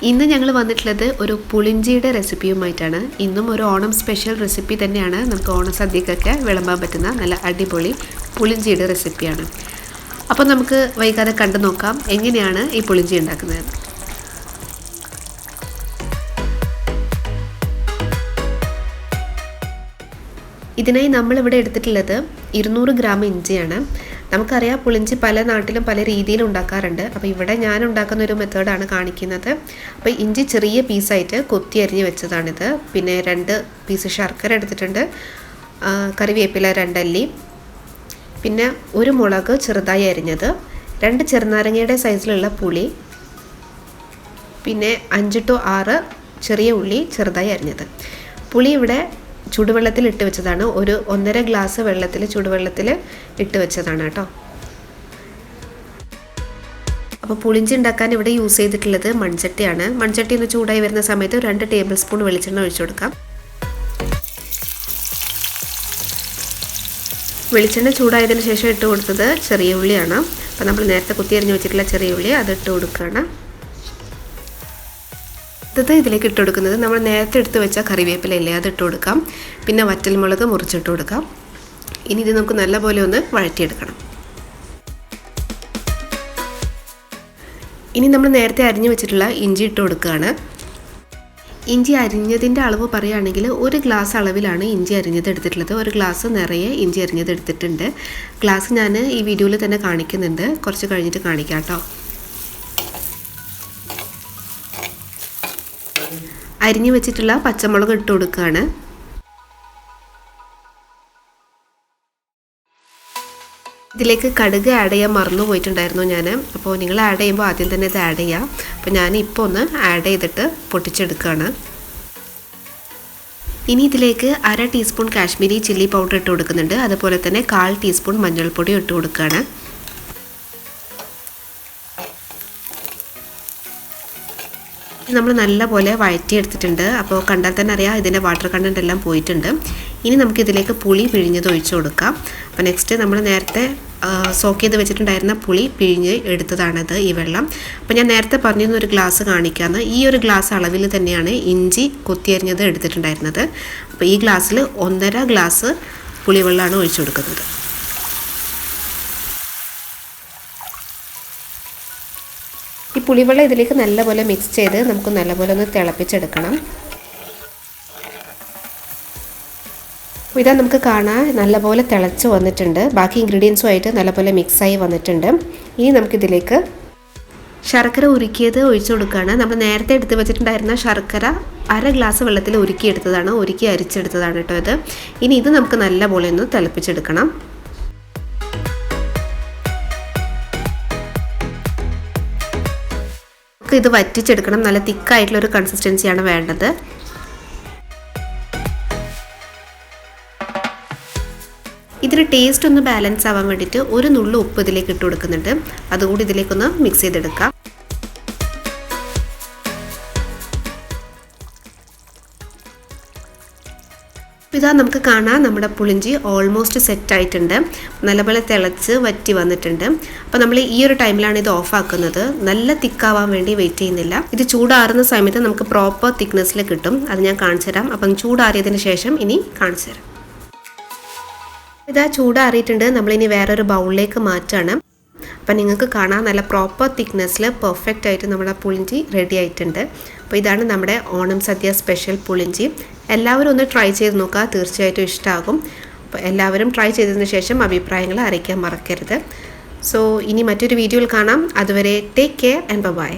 ഇന്ന് ഞങ്ങൾ വന്നിട്ടുള്ളത് ഒരു പുളിഞ്ചിയുടെ റെസിപ്പിയുമായിട്ടാണ്. ഇന്നും ഒരു ഓണം സ്പെഷ്യൽ റെസിപ്പി തന്നെയാണ്. നമുക്ക് ഓണസദ്യക്കൊക്കെ വിളമ്പാൻ പറ്റുന്ന നല്ല അടിപൊളി പുളിഞ്ചിയുടെ റെസിപ്പിയാണ്. അപ്പോൾ നമുക്ക് വൈകാതെ കണ്ടു നോക്കാം എങ്ങനെയാണ് ഈ പുളിഞ്ചി ഉണ്ടാക്കുന്നത്. ഇതിനായി നമ്മളിവിടെ എടുത്തിട്ടുള്ളത് 200 ഗ്രാം ഇഞ്ചിയാണ്. നമുക്കറിയാം പുളിഞ്ചി പല നാട്ടിലും പല രീതിയിൽ ഉണ്ടാക്കാറുണ്ട്. അപ്പോൾ ഇവിടെ ഞാൻ ഉണ്ടാക്കുന്ന ഒരു മെത്തേഡാണ് കാണിക്കുന്നത്. അപ്പോൾ ഇഞ്ചി ചെറിയ പീസായിട്ട് കൊത്തി അരിഞ്ഞ് വെച്ചതാണിത്. പിന്നെ 2 പീസ് ശർക്കര എടുത്തിട്ടുണ്ട്, കറിവേപ്പില 2 അല്ലി, പിന്നെ 1 മുളക് ചെറുതായി അരിഞ്ഞത്, 2 ചെറുനാരങ്ങയുടെ സൈസിലുള്ള പുളി, പിന്നെ 5 to 6 ചെറിയ ഉള്ളി ചെറുതായി അരിഞ്ഞത്. പുളി ഇവിടെ ചൂടുവെള്ളത്തിൽ ഇട്ട് വെച്ചതാണ്. ഒരു 1.5 ഗ്ലാസ് വെള്ളത്തിൽ ചൂടുവെള്ളത്തിൽ ഇട്ട് വെച്ചതാണ് കേട്ടോ. അപ്പോൾ പുളിഞ്ചി ഉണ്ടാക്കാൻ ഇവിടെ യൂസ് ചെയ്തിട്ടുള്ളത് മൺചട്ടിയാണ്. മൺചട്ടി ഒന്ന് ചൂടായി വരുന്ന സമയത്ത് 2 ടേബിൾ സ്പൂൺ വെളിച്ചെണ്ണ ഒഴിച്ചു കൊടുക്കാം. വെളിച്ചെണ്ണ ചൂടായതിനു ശേഷം ഇട്ട് കൊടുത്തത് ചെറിയ ഉള്ളിയാണ്. അപ്പോൾ നമ്മൾ നേരത്തെ കുത്തി അരിഞ്ഞ് വെച്ചിട്ടുള്ള ചെറിയ ഉള്ളി അത് ഇട്ട് കൊടുക്കുകയാണ്. ഇതിലേക്ക് ഇട്ട് കൊടുക്കുന്നത് നമ്മൾ നേരത്തെ എടുത്ത് വെച്ച കറിവേപ്പിലയില്ലേ അത് ഇട്ട് കൊടുക്കാം. പിന്നെ വറ്റൽമുളക് മുറിച്ചിട്ട് കൊടുക്കാം. ഇനി ഇത് നമുക്ക് നല്ലപോലെ ഒന്ന് വഴറ്റിയെടുക്കണം. ഇനി നമ്മൾ നേരത്തെ അരിഞ്ഞു വെച്ചിട്ടുള്ള ഇഞ്ചി ഇട്ട് കൊടുക്കുകയാണ്. ഇഞ്ചി അരിഞ്ഞതിൻ്റെ അളവ് പറയുകയാണെങ്കിൽ 1 ഗ്ലാസ് അളവിലാണ് ഇഞ്ചി അരിഞ്ഞത് എടുത്തിട്ടുള്ളത്. 1 ഗ്ലാസ് നിറയെ ഇഞ്ചി അരിഞ്ഞത് എടുത്തിട്ടുണ്ട്. ഗ്ലാസ് ഞാൻ ഈ വീഡിയോയിൽ തന്നെ കാണിക്കുന്നുണ്ട്, കുറച്ച് കഴിഞ്ഞിട്ട് കാണിക്കാം കേട്ടോ. അരിഞ്ഞു വെച്ചിട്ടുള്ള പച്ചമുളക് ഇട്ട് കൊടുക്കുകയാണ്. ഇതിലേക്ക് കടുക് ആഡ് ചെയ്യാൻ മറന്നു പോയിട്ടുണ്ടായിരുന്നു ഞാൻ. അപ്പോൾ നിങ്ങൾ ആഡ് ചെയ്യുമ്പോൾ ആദ്യം തന്നെ ഇത് ആഡ് ചെയ്യാം. അപ്പോൾ ഞാൻ ഇപ്പോൾ ഒന്ന് ആഡ് ചെയ്തിട്ട് പൊട്ടിച്ചെടുക്കുകയാണ്. ഇനി ഇതിലേക്ക് 1/2 ടീസ്പൂൺ കാശ്മീരി ചില്ലി പൗഡർ ഇട്ട് കൊടുക്കുന്നുണ്ട്. അതുപോലെ തന്നെ 1/4 ടീസ്പൂൺ മഞ്ഞൾപ്പൊടി ഇട്ട് കൊടുക്കുകയാണ്. നമ്മൾ നല്ലപോലെ വഴറ്റിയെടുത്തിട്ടുണ്ട്. അപ്പോൾ കണ്ടാൽ തന്നെ അറിയാം ഇതിൻ്റെ വാട്ടർ കണ്ടൻറ്റ് എല്ലാം പോയിട്ടുണ്ട്. ഇനി നമുക്കിതിലേക്ക് പുളി പിഴിഞ്ഞത് ഒഴിച്ചു കൊടുക്കാം. അപ്പോൾ നെക്സ്റ്റ് നമ്മൾ നേരത്തെ സോക്ക് ചെയ്ത് വെച്ചിട്ടുണ്ടായിരുന്ന പുളി പിഴിഞ്ഞ് എടുത്തതാണത് ഈ വെള്ളം. അപ്പോൾ ഞാൻ നേരത്തെ പറഞ്ഞിരുന്ന 1 ഗ്ലാസ് കാണിക്കാമെന്ന്. ഈ 1 ഗ്ലാസ് അളവിൽ തന്നെയാണ് ഇഞ്ചി കൊത്തിയരിഞ്ഞത് എടുത്തിട്ടുണ്ടായിരുന്നത്. അപ്പോൾ ഈ ഗ്ലാസ്സിൽ 1.5 ഗ്ലാസ് പുളിവെള്ളമാണ് ഒഴിച്ചു കൊടുക്കുന്നത്. ഈ പുളിവെള്ളം ഇതിലേക്ക് നല്ലപോലെ മിക്സ് ചെയ്ത് നമുക്ക് നല്ലപോലെ ഒന്ന് തിളപ്പിച്ചെടുക്കണം. ഇതാ നമുക്ക് കാണാൻ നല്ലപോലെ തിളച്ച് വന്നിട്ടുണ്ട്. ബാക്കി ഇൻഗ്രീഡിയൻസുമായിട്ട് നല്ലപോലെ മിക്സായി വന്നിട്ടുണ്ട്. ഇനി നമുക്കിതിലേക്ക് ശർക്കര ഉരുക്കിയത് ഒഴിച്ചു കൊടുക്കുകയാണ്. നമ്മൾ നേരത്തെ എടുത്ത് വെച്ചിട്ടുണ്ടായിരുന്ന ശർക്കര 1/2 ഗ്ലാസ് വെള്ളത്തിൽ ഉരുക്കിയെടുത്തതാണ്, ഉരുക്കി അരിച്ചെടുത്തതാണ് കേട്ടോ ഇത്. ഇനി ഇത് നമുക്ക് നല്ലപോലെ ഒന്ന് തിളപ്പിച്ചെടുക്കണം. ഇത് വറ്റിച്ചെടുക്കണം. നല്ല തിക്കായിട്ടുള്ളൊരു കൺസിസ്റ്റൻസിയാണ് വേണ്ടത്. ഇതിന് ടേസ്റ്റ് ഒന്ന് ബാലൻസ് ആവാൻ വേണ്ടിയിട്ട് 1 നുള്ളു ഉപ്പ് ഇതിലേക്ക് ഇട്ട് കൊടുക്കുന്നുണ്ട്. അതുകൂടി ഇതിലേക്കൊന്ന് മിക്സ് ചെയ്തെടുക്കാം. ഇതാ നമുക്ക് കാണാം നമ്മുടെ പുളിഞ്ചി ഓൾമോസ്റ്റ് സെറ്റ് ആയിട്ടുണ്ട്. നല്ലപോലെ തിളച്ച് വറ്റി വന്നിട്ടുണ്ട്. അപ്പോൾ നമ്മൾ ഈ ഒരു ടൈമിലാണ് ഇത് ഓഫ് ആക്കുന്നത്. നല്ല തിക്കാവാൻ വേണ്ടി വെയിറ്റ് ചെയ്യുന്നില്ല. ഇത് ചൂടാറുന്ന സമയത്ത് നമുക്ക് പ്രോപ്പർ തിക്നെസ്സിൽ കിട്ടും. അത് ഞാൻ കാണിച്ചു തരാം. അപ്പം ചൂടാറിയതിന് ശേഷം ഇനി കാണിച്ചു തരാം. ഇതാ ചൂടാറിയിട്ടുണ്ട്. നമ്മളിനി വേറൊരു ബൗളിലേക്ക് മാറ്റാണ്. അപ്പം നിങ്ങൾക്ക് കാണാം നല്ല പ്രോപ്പർ തിക്നെസ്സിൽ പെർഫെക്റ്റ് ആയിട്ട് നമ്മുടെ പുളിഞ്ചി റെഡി ആയിട്ടുണ്ട്. അപ്പോൾ ഇതാണ് നമ്മുടെ ഓണം സദ്യ സ്പെഷ്യൽ പുളിഞ്ചി. എല്ലാവരും ഒന്ന് ട്രൈ ചെയ്ത് നോക്കുക, തീർച്ചയായിട്ടും ഇഷ്ടമാകും. അപ്പോൾ എല്ലാവരും ട്രൈ ചെയ്തതിന് ശേഷം അഭിപ്രായങ്ങൾ അറിയിക്കാൻ മറക്കരുത്. സോ ഇനി മറ്റൊരു വീഡിയോയിൽ കാണാം. അതുവരെ ടേക്ക് കെയർ ആൻഡ് ബൈ.